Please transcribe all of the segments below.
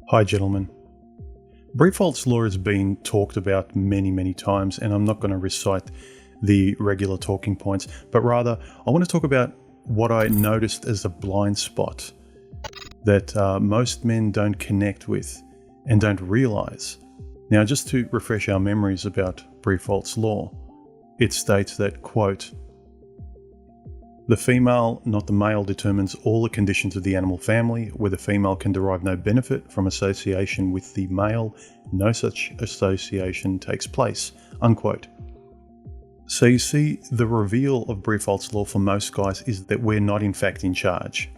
Hi gentlemen. Briefholt's law has been talked about many times, and I'm not going to recite the regular talking points, but rather I want to talk about what I noticed as a blind spot that most men don't connect with and don't realize. Now, just to refresh our memories about Briefholt's law, it states that, quote, "The female, not the male, determines all the conditions of the animal family. Where the female can derive no benefit from association with the male, no such association takes place," unquote. So you see, the reveal of Briefholt's law for most guys is that we're not in fact in charge.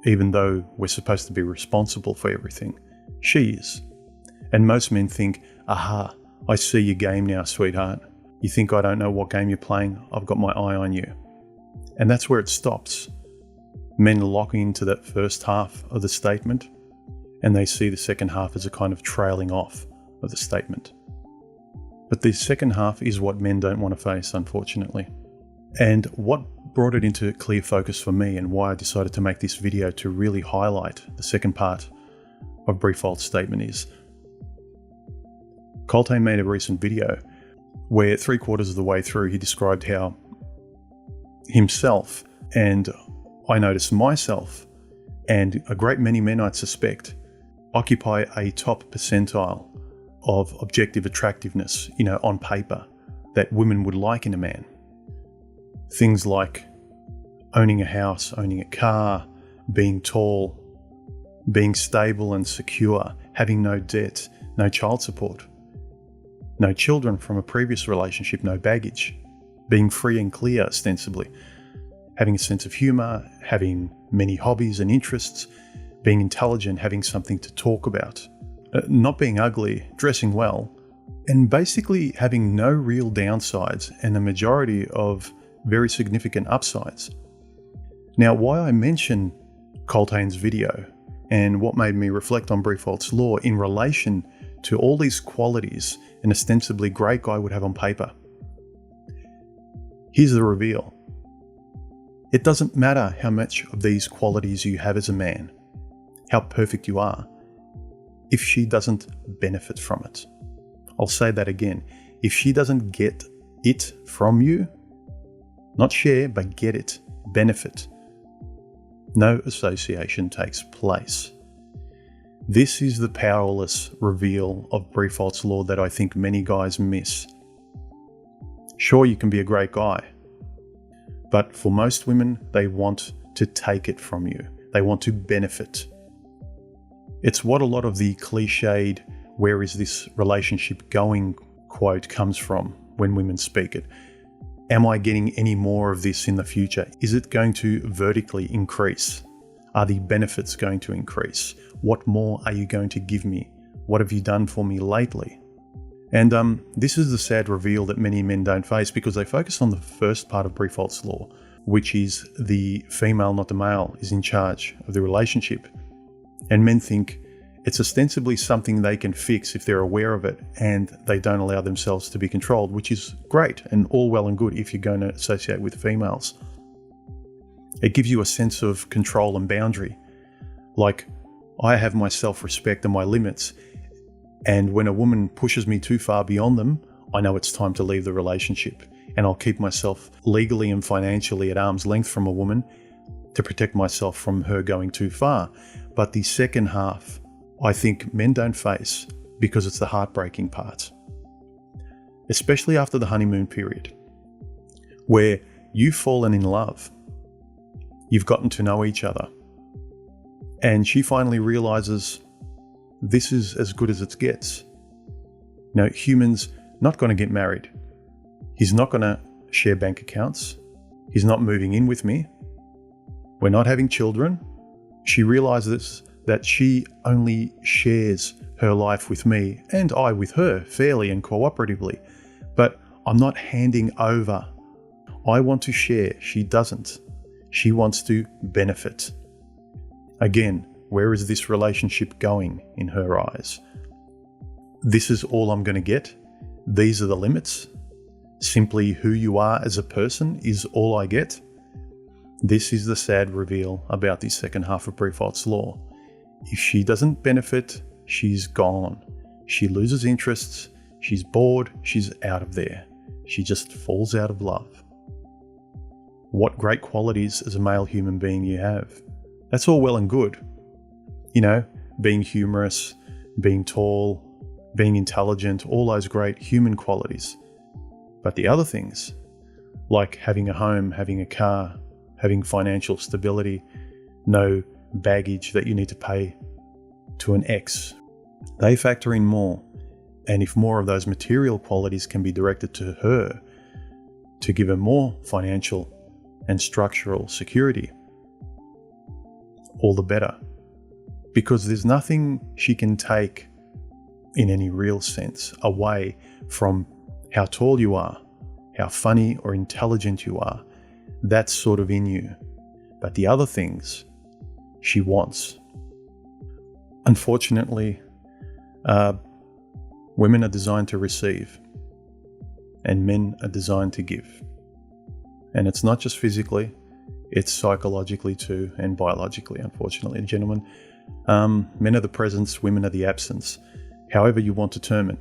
Even though we're supposed to be responsible for everything, she is. And most men think, aha, I see your game now, sweetheart. You think I don't know what game you're playing? I've got my eye on you. And that's where it stops. Men lock into that first half of the statement, and they see the second half as a kind of trailing off of the statement. But the second half is what men don't want to face, unfortunately. And what brought it into clear focus for me, and why I decided to make this video to really highlight the second part of Briefholt's statement, is Colttaine made a recent video where 3/4 of the way through he described how himself, and I noticed myself, and a great many men I'd suspect, occupy a top percentile of objective attractiveness, on paper, that women would like in a man. Things like owning a house, owning a car, being tall, being stable and secure, having no debt, no child support, no children from a previous relationship, no baggage, being free and clear ostensibly, having a sense of humor, having many hobbies and interests, being intelligent, having something to talk about, not being ugly, dressing well, and basically having no real downsides and a majority of very significant upsides. Now, why I mention Colttaine's video and what made me reflect on Briefholt's law in relation to all these qualities an ostensibly great guy would have on paper. Here's the reveal. It doesn't matter how much of these qualities you have as a man, how perfect you are, if she doesn't benefit from it. I'll say that again. If she doesn't get it from you, not share, but get it, benefit, no association takes place. This is the powerless reveal of Briefholt's law that I think many guys miss. Sure, you can be a great guy, but for most women, they want to take it from you. They want to benefit. It's what a lot of the cliched, "where is this relationship going" quote comes from when women speak it. Am I getting any more of this in the future? Is it going to vertically increase? Are the benefits going to increase? What more are you going to give me? What have you done for me lately? And this is the sad reveal that many men don't face, because they focus on the first part of Briefholt's law, which is the female, not the male, is in charge of the relationship. And men think it's ostensibly something they can fix if they're aware of it and they don't allow themselves to be controlled, which is great and all well and good if you're going to associate with females. It gives you a sense of control and boundary. Like, I have my self-respect and my limits, and when a woman pushes me too far beyond them, I know it's time to leave the relationship, and I'll keep myself legally and financially at arm's length from a woman to protect myself from her going too far. But the second half, I think men don't face, because it's the heartbreaking part. Especially after the honeymoon period, where you've fallen in love, you've gotten to know each other, and she finally realizes this is as good as it gets. Now, humans not going to get married. He's not going to share bank accounts. He's not moving in with me. We're not having children. She realizes that she only shares her life with me, and I with her, fairly and cooperatively. But I'm not handing over. I want to share. She doesn't. She wants to benefit. Again, where is this relationship going in her eyes? This is all I'm going to get. These are the limits. Simply who you are as a person is all I get. This is the sad reveal about the second half of Briefholt's law. If she doesn't benefit, she's gone. She loses interests, she's bored, she's out of there. She just falls out of love. What great qualities as a male human being you have. That's all well and good. Being humorous, being tall, being intelligent, all those great human qualities. But the other things, like having a home, having a car, having financial stability, no baggage that you need to pay to an ex, they factor in more. And if more of those material qualities can be directed to her to give her more financial and structural security, all the better. Because there's nothing she can take in any real sense away from how tall you are, how funny or intelligent you are. That's sort of in you. But the other things she wants. Unfortunately, women are designed to receive and men are designed to give. And it's not just physically, it's psychologically too, and biologically, unfortunately, gentlemen. Men are the presence, women are the absence, however you want to term it.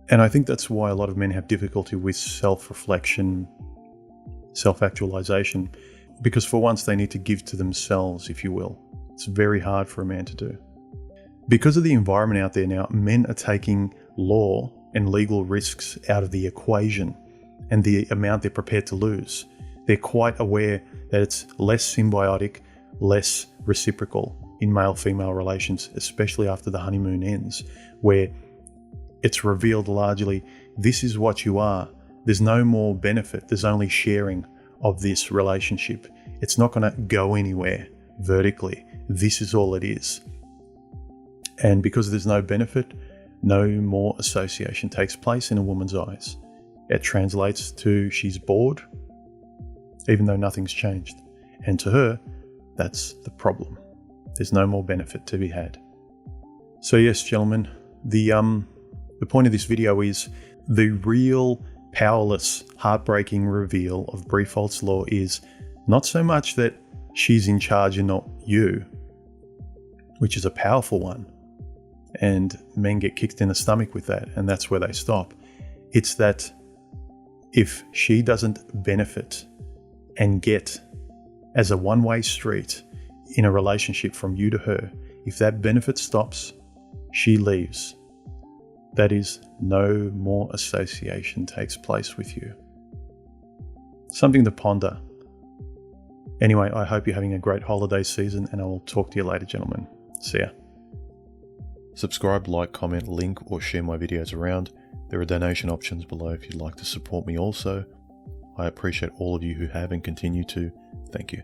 And I think that's why a lot of men have difficulty with self-reflection, self-actualization, because for once they need to give to themselves, if you will. It's very hard for a man to do. Because of the environment out there now, men are taking law and legal risks out of the equation and the amount they're prepared to lose. They're quite aware that it's less symbiotic, less reciprocal in male-female relations, especially after the honeymoon ends, where it's revealed largely, this is what you are. There's no more benefit. There's only sharing of this relationship. It's not going to go anywhere vertically. This is all it is. And because there's no benefit, no more association takes place in a woman's eyes. It translates to she's bored, even though nothing's changed. And to her, that's the problem. There's no more benefit to be had. So yes, gentlemen, the point of this video is the real powerless, heartbreaking reveal of Briefault's law is not so much that she's in charge and not you, which is a powerful one. And men get kicked in the stomach with that, and that's where they stop. It's that if she doesn't benefit and get as a one-way street in a relationship from you to her, if that benefit stops, she leaves. That is, no more association takes place with you. Something to ponder. Anyway, I hope you're having a great holiday season, and I will talk to you later, gentlemen. See ya. Subscribe, like, comment, link, or share my videos around. There are donation options below if you'd like to support me also. I appreciate all of you who have and continue to. Thank you.